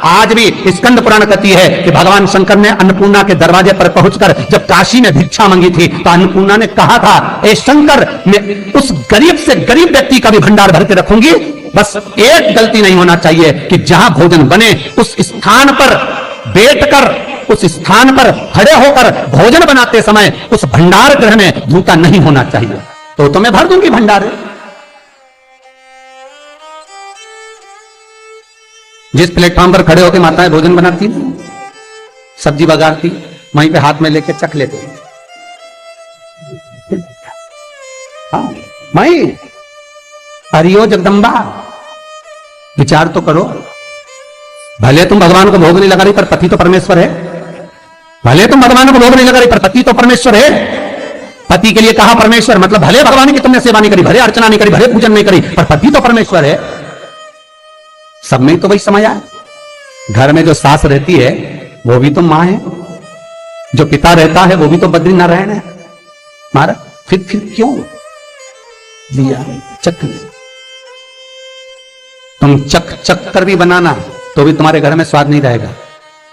आज भी स्कंद पुराण कहती है कि भगवान शंकर ने अन्नपूर्णा के दरवाजे पर पहुंचकर जब काशी में भिक्षा मांगी थी तो अन्नपूर्णा ने कहा था, ए शंकर, मैं उस गरीब से गरीब व्यक्ति का भी भंडार भर के रखूंगी, बस एक गलती नहीं होना चाहिए कि जहां भोजन बने उस स्थान पर बैठकर, उस स्थान पर खड़े होकर भोजन बनाते समय उस भंडार गृह में जूता नहीं होना चाहिए। तो मैं भर दूंगी भंडार। जिस प्लेटफॉर्म पर खड़े होकर माताएं भोजन बनाती, सब्जी बगाड़ती, वहीं पे हाथ में लेके चख लेते। हाँ माई, हरियो जगदम्बा, विचार तो करो। भले तुम भगवान को भोग नहीं लगा रही पर पति तो परमेश्वर है। भले तुम भगवान को भोग नहीं लगा रही पर पति तो परमेश्वर है। पति के लिए कहा परमेश्वर, मतलब भले भगवान की तुमने सेवा नहीं करी, भले अर्चना नहीं करी, भले पूजन नहीं करी, पर पति तो परमेश्वर है। सब में तो वही समझ आया। घर में जो सास रहती है वो भी तो मां है, जो पिता रहता है वो भी तो बद्रीनारायण है। मारा फिर क्यों लिया चक? तुम चक कर भी बनाना तो भी तुम्हारे घर में स्वाद नहीं रहेगा।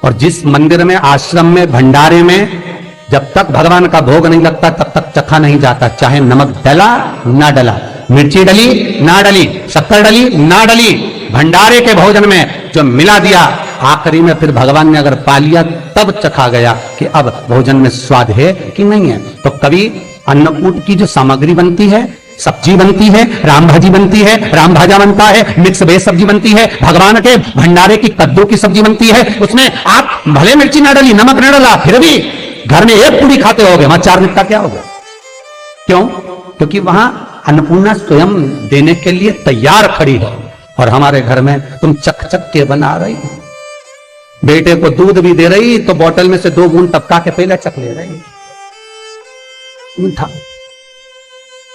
और जिस मंदिर में, आश्रम में, भंडारे में जब तक भगवान का भोग नहीं लगता तब तक चखा नहीं जाता, चाहे नमक डला ना डला, मिर्ची डली ना डली, शक्कर डली ना डली, भंडारे के भोजन में जो मिला दिया, आखिरी में फिर भगवान ने अगर पा लिया तब चखा गया कि अब भोजन में स्वाद है कि नहीं है। तो कभी अन्नकूट की जो सामग्री बनती है, सब्जी बनती है, राम भाजी बनती है, राम भाजा बनता है, मिक्स वेज सब्जी बनती है, भगवान के भंडारे की कद्दू की सब्जी बनती है, उसमें आप भले मिर्ची ना डली, नमक ना डला, फिर भी घर में एक पूरी खाते होगे, वहां 4 दिन का क्या होगा? क्यों? क्योंकि वहां अन्नपूर्णा स्वयं देने के लिए तैयार खड़ी है। और हमारे घर में तुम चक के बना रही, बेटे को दूध भी दे रही तो बोतल में से 2 बूंद टपका के पहले चक ले रही। था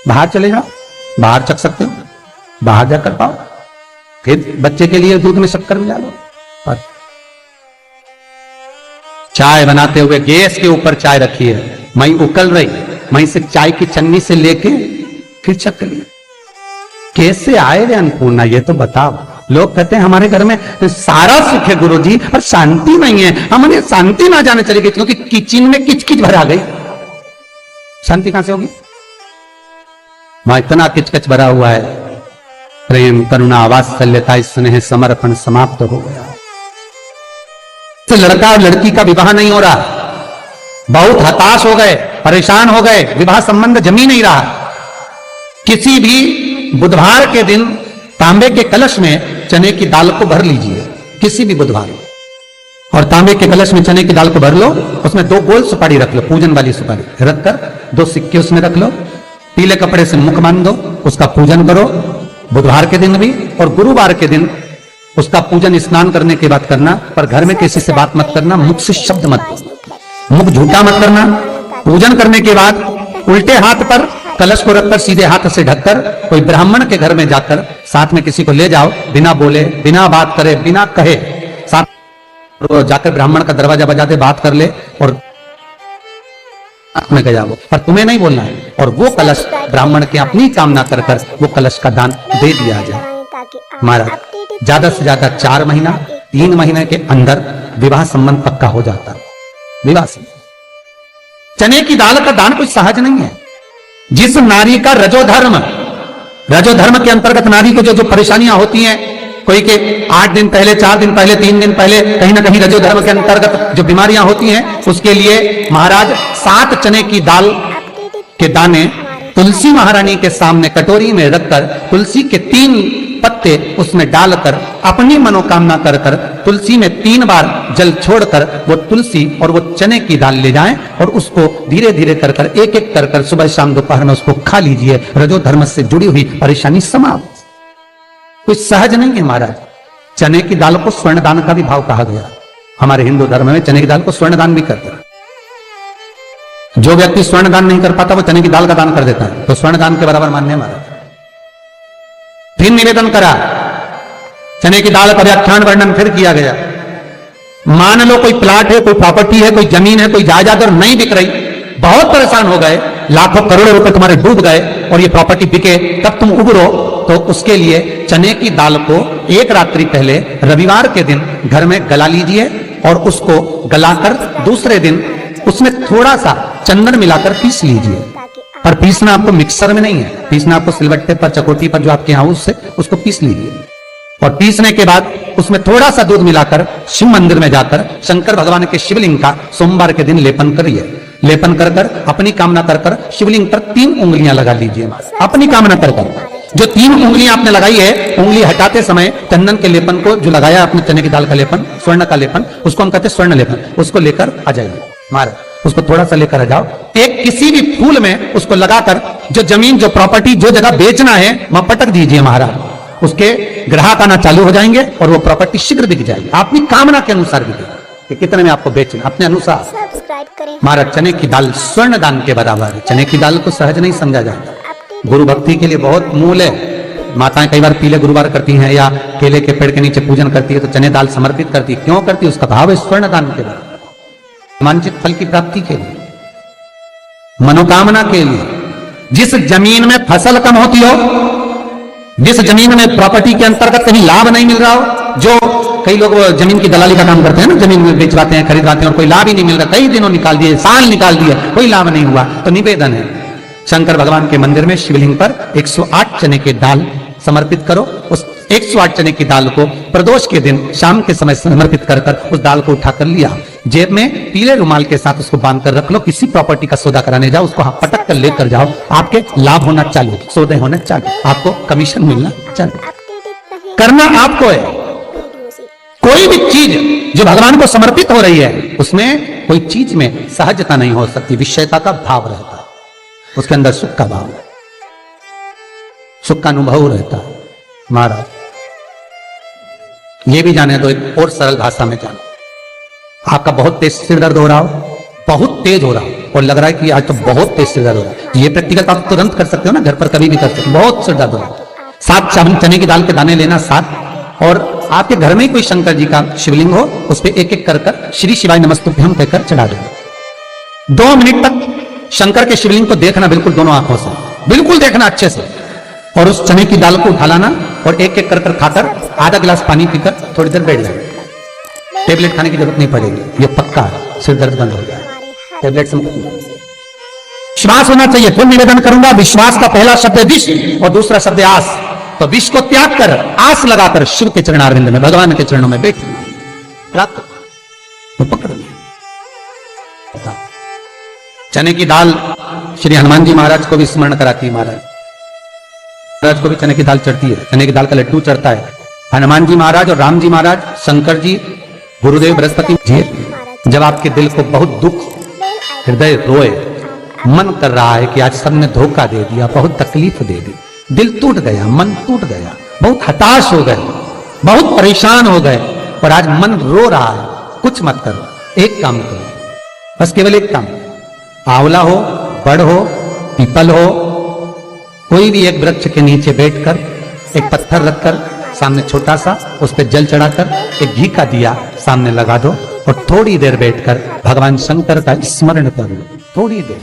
बाहर चले जाओ, बाहर चख सकते हो, बाहर जाकर पाओ, फिर बच्चे के लिए दूध में शक्कर मिला लो। और चाय बनाते हुए गैस के ऊपर चाय रखी है, मई उकल रही, मई से चाय की चन्नी से लेके फिर चख ली। कैसे आए रे अन्नपूर्णा, ये तो बताओ। लोग कहते हैं हमारे घर में सारा सुख है गुरुजी, पर शांति नहीं है। हमने शांति ना जाने चली गई क्योंकि किचन में किचकिच भरा गई। शांति कहां से होगी? वहां इतना किचकिच भरा हुआ है, प्रेम, करुणा, वात्सल्यता, स्नेह, समर्पण समाप्त हो गया। तो लड़का और लड़की का विवाह नहीं हो रहा, बहुत हताश हो गए, परेशान हो गए, विवाह संबंध जमी नहीं रहा। किसी भी बुधवार के दिन तांबे के कलश में चने की दाल को भर लीजिए, किसी भी बुधवार, और तांबे के कलश में चने की दाल को भर लो, उसमें 2 गोल सुपारी रख लो, पूजन वाली सुपारी रखकर 2 सिक्के उसमें रख लो, पीले कपड़े से मुख बांध दो, उसका पूजन करो बुधवार के दिन भी, और गुरुवार के दिन उसका पूजन स्नान करने के बाद करना। पर घर में किसी से बात मत करना, मुख से शब्द मत, मुख झूठा मत करना। पूजन करने के बाद उल्टे हाथ पर कलश को रखकर सीधे हाथ से ढककर कोई ब्राह्मण के घर में जाकर साथ में किसी को ले जाओ, बिना बोले, बिना बात करे, बिना कहे, साथ जाकर ब्राह्मण का दरवाजा बजा दे, बात कर ले और में गया वो, पर तुम्हें नहीं बोलना है। और वो कलश ब्राह्मण के अपनी कामना कर कर वो कलश का दान दे दिया जाए। हमारा ज्यादा से ज्यादा 4 महीना 3 महीने के अंदर विवाह संबंध पक्का हो जाता है। विवाह से चने की दाल का दान कोई सहज नहीं है। जिस नारी का रजोधर्म के अंतर्गत नारी को जो परेशानियां होती हैं, कोई के 8 दिन पहले, 4 दिन पहले, 3 दिन पहले कहीं ना कहीं रजोधर्म के अंतर्गत जो बीमारियां होती हैं, उसके लिए महाराज 7 चने की दाल के दाने तुलसी महारानी के सामने कटोरी में रखकर तुलसी के 3 पत्ते उसमें डालकर अपनी मनोकामना कर कर तुलसी में 3 बार जल छोड़कर वो तुलसी और वो चने की दाल ले जाएं और उसको धीरे धीरे कर कर एक एक कर कर सुबह शाम दोपहर में उसको खा लीजिए। रजोधर्म से जुड़ी हुई परेशानी समाप्त। कुछ सहज नहीं है महाराज। चने की दाल को स्वर्ण दान का भी भाव कहा गया। हमारे हिंदू धर्म में चने की दाल को स्वर्ण दान भी करते हैं। जो व्यक्ति स्वर्ण दान नहीं कर पाता वो चने की दाल का दान कर देता है, तो स्वर्ण दान के बराबर मान्य महाराज। फिर निवेदन करा, चने की दाल का व्याख्यान वर्णन फिर किया गया। मान लो कोई प्लाट है, कोई प्रॉपर्टी है, कोई जमीन है, कोई जायदाद और नहीं बिक रही, बहुत परेशान हो गए, लाखों करोड़ों रुपए तुम्हारे डूब गए और ये प्रॉपर्टी बिके, तब तुम उबरो, तो उसके लिए चने की दाल को एक रात्रि पहले रविवार के दिन घर में गला लीजिए और उसको गलाकर दूसरे दिन उसमें थोड़ा सा चंदन मिलाकर पीस लीजिए। पर पीसना आपको मिक्सर में नहीं है, पीसना आपको सिलबट्टे पर, चकोटी पर जो आपके यहाँ उससे उसको पीस लीजिए। और पीसने के बाद उसमें थोड़ा सा दूध मिलाकर शिव मंदिर में जाकर शंकर भगवान के शिवलिंग का सोमवार के दिन लेपन करिए। लेपन कर कर अपनी कामना कर कर शिवलिंग पर 3 उंगलियां लगा लीजिए। अपनी कामना कर कर जो 3 उंगलियां आपने लगाई है, उंगली हटाते समय चंदन के लेपन को जो लगाया आपने, चने की दाल का लेपन, स्वर्ण का लेपन, उसको हम कहते हैं स्वर्ण लेपन, उसको लेकर आ जाइए। मारे उसको थोड़ा सा लेकर आ जाओ, एक किसी भी फूल में उसको लगाकर जो जमीन, जो प्रॉपर्टी, जो जगह बेचना है वहां पटक दीजिए महाराज। उसके ग्राहक आना चालू हो जाएंगे और वो प्रॉपर्टी शीघ्र बिक जाएगी, अपनी कामना के अनुसार बिकेगी कि कितने में आपको बेचना, अपने अनुसार। सब्सक्राइब करें। महाराज चने की दाल स्वर्ण दान के बराबर है। चने की दाल को सहज नहीं समझा जाता, गुरु भक्ति के लिए बहुत मूल है। माताएं कई बार पीले गुरुवार करती हैं या केले के पेड़ के नीचे पूजन करती है तो चने दाल समर्पित करती है। क्यों करती है? उसका भाव है स्वर्ण दान के बराबर, वांछित फल की प्राप्ति के लिए, मनोकामना के लिए। जिस जमीन में फसल कम होती हो, जिस जमीन में प्रॉपर्टी के अंतर्गत कहीं लाभ नहीं मिल रहा हो, जो कई लोग जमीन की दलाली का काम करते हैं ना, जमीन में बेचवाते हैं, खरीदवाते हैं और कोई लाभ ही नहीं मिल रहा, कई दिनों निकाल दिए, साल निकाल दिए, कोई लाभ नहीं हुआ, तो निवेदन है शंकर भगवान के मंदिर में शिवलिंग पर 108 चने की दाल समर्पित करो। उस 108 चने की दाल को प्रदोष के दिन शाम के समय समर्पित कर कर उस दाल को उठाकर लिया, जेब में पीले रुमाल के साथ उसको बांध कर रख लो। किसी प्रॉपर्टी का सौदा कराने जाओ, उसको पटक कर लेकर जाओ, आपके लाभ होना चालू, सौदे होने चालू, आपको कमीशन मिलना चालू। करना आपको है। कोई भी चीज जो भगवान को समर्पित हो रही है उसमें कोई चीज में सहजता नहीं हो सकती, विषयता का भाव रहता है, उसके अंदर सुख का भाव, सुख का अनुभव रहता है। महाराज ये भी जाने दो, एक और सरल भाषा में जानो। आपका बहुत तेज सिर दर्द हो रहा हो, बहुत तेज हो रहा हो और लग रहा है कि आज तो बहुत तेज सिर दर्द हो रहा है, ये प्रैक्टिकल आप तुरंत कर सकते हो ना, घर पर कभी भी कर सकते हो। बहुत सिर दर्द हो रहा है, 7 चने की दाल के दाने लेना 7, और आपके घर में कोई शंकर जी का शिवलिंग हो, उस पर एक एक कर कर श्री शिवाय नमस्तुभ्यम कहकर चढ़ा दो। 2 मिनट तक शंकर के शिवलिंग को देखना, बिल्कुल दोनों आंखों से, बिल्कुल देखना अच्छे से, और उस चने की दाल को उठा लाना और एक एक कर कर खाकर आधा गिलास पानी पीकर थोड़ी देर बैठ जाना। टेबलेट खाने की जरूरत नहीं पड़ेगी, ये पक्का है, सिर दर्द बंद हो गया, टेबलेट से मुक्ति। विश्वास होना चाहिए। फिर निवेदन करूंगा, विश्वास का पहला शब्द है विष और दूसरा शब्द है आस। तो विष को त्याग कर आस लगाकर शिव के चरणारविंद में, भगवान के चरणों में बैठ प्राप्त तो पकड़ लिया। चने की दाल श्री हनुमान जी महाराज को भी स्मरण कराती है। महाराज को भी चने की दाल चढ़ती है, चने की दाल का लड्डू चढ़ता है। हनुमान जी महाराज और राम जी महाराज, शंकर जी, गुरुदेव बृहस्पति जी, जब आपके दिल को बहुत दुख, हृदय रोए, मन कर रहा है कि आज सबने धोखा दे दिया, बहुत तकलीफ दे दी, दिल टूट गया, मन टूट गया, बहुत हताश हो गए, बहुत परेशान हो गए और आज मन रो रहा है, कुछ मत करो, एक काम करो, बस केवल एक काम, आंवला हो, बड़ हो, पीपल हो, कोई भी एक वृक्ष के नीचे बैठकर एक पत्थर रखकर सामने छोटा सा, उस पर जल चढ़ाकर एक घी का दिया सामने लगा दो और थोड़ी देर बैठकर भगवान शंकर का स्मरण करो। थोड़ी देर,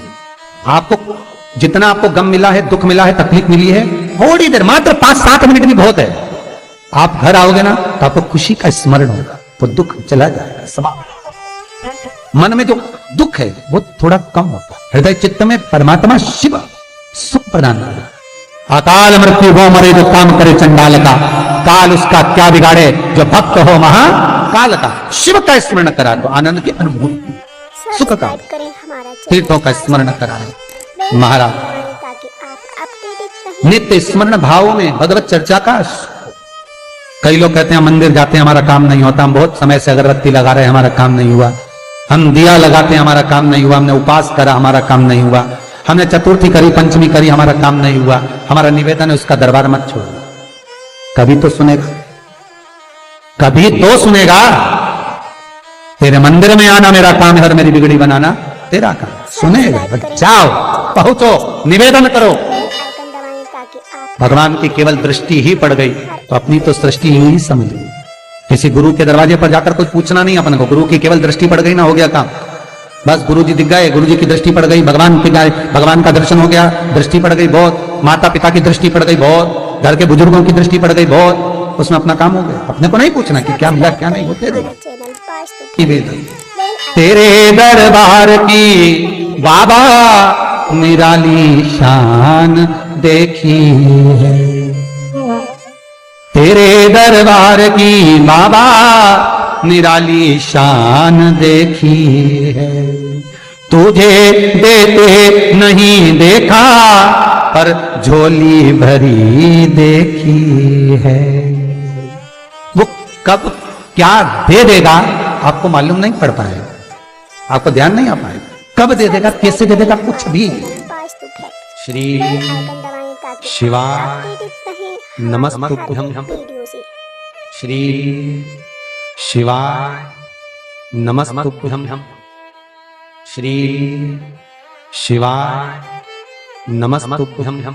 आपको जितना आपको गम मिला है, दुख मिला है, तकलीफ मिली है, थोड़ी देर, मात्र 5-7 मिनट भी बहुत है। आप घर आओगे ना तो आपको खुशी का स्मरण होगा, वो दुख चला जाएगा, समाप्त। मन में जो दुख है वो थोड़ा कम होता है। हृदय चित्त में परमात्मा शिव सुख प्रदान करेगा। अकाल मृत्यु हो मरे जो काम करे चंडाल का, काल उसका क्या बिगाड़े जो भक्त हो महाकाल का। शिव का स्मरण करा तो आनंद की अनुभूति, सुख का, तीर्थों का स्मरण कराए महाराज। नित्य स्मरण भाव में भगवत चर्चा का। कई लोग कहते हैं मंदिर जाते हैं हमारा काम नहीं होता, हम बहुत समय से अगरबत्ती लगा रहे हैं हमारा काम नहीं हुआ, हम दिया लगाते हैं हमारा काम नहीं हुआ, हमने उपास करा हमारा काम नहीं हुआ, हमने चतुर्थी करी, पंचमी करी, हमारा काम नहीं हुआ। हमारा निवेदन है उसका दरबार मत छोड़ो, कभी तो सुनेगा, कभी तो सुनेगा। तेरे मंदिर में आना मेरा काम है और मेरी बिगड़ी बनाना तेरा काम, सुनेगा। जाओ, पहुंचो, निवेदन करो। भगवान की केवल दृष्टि ही पड़ गई तो अपनी तो सृष्टि ही समझ ली। किसी गुरु के दरवाजे पर जाकर कुछ पूछना नहीं अपन को, गुरु की केवल दृष्टि पड़ गई ना, हो गया काम। बस गुरुजी दिख गए, गुरुजी की दृष्टि पड़ गई, भगवान के गए, भगवान का दर्शन हो गया, दृष्टि पड़ गई बहुत, माता पिता की दृष्टि पड़ गई बहुत, घर के बुजुर्गों की दृष्टि पड़ गई बहुत, उसमें अपना काम हो गया। अपने को नहीं पूछना कि क्या मिला क्या नहीं, होते रहे। तेरे दरबार की बाबा निराली शान देखी है, तेरे दरबार की बाबा निराली शान देखी है। तुझे देते नहीं देखा पर झोली भरी देखी है। वो कब क्या दे देगा आपको मालूम नहीं पड़ पाएगा, आपको ध्यान नहीं आ पाएगा, कब दे देगा कैसे दे देगा कुछ भी। श्री शिवाय नमस्तुभ्यं, श्री शिवाय नमस्तुभ्यं, श्री शिवाय नमस्तुभ्यं।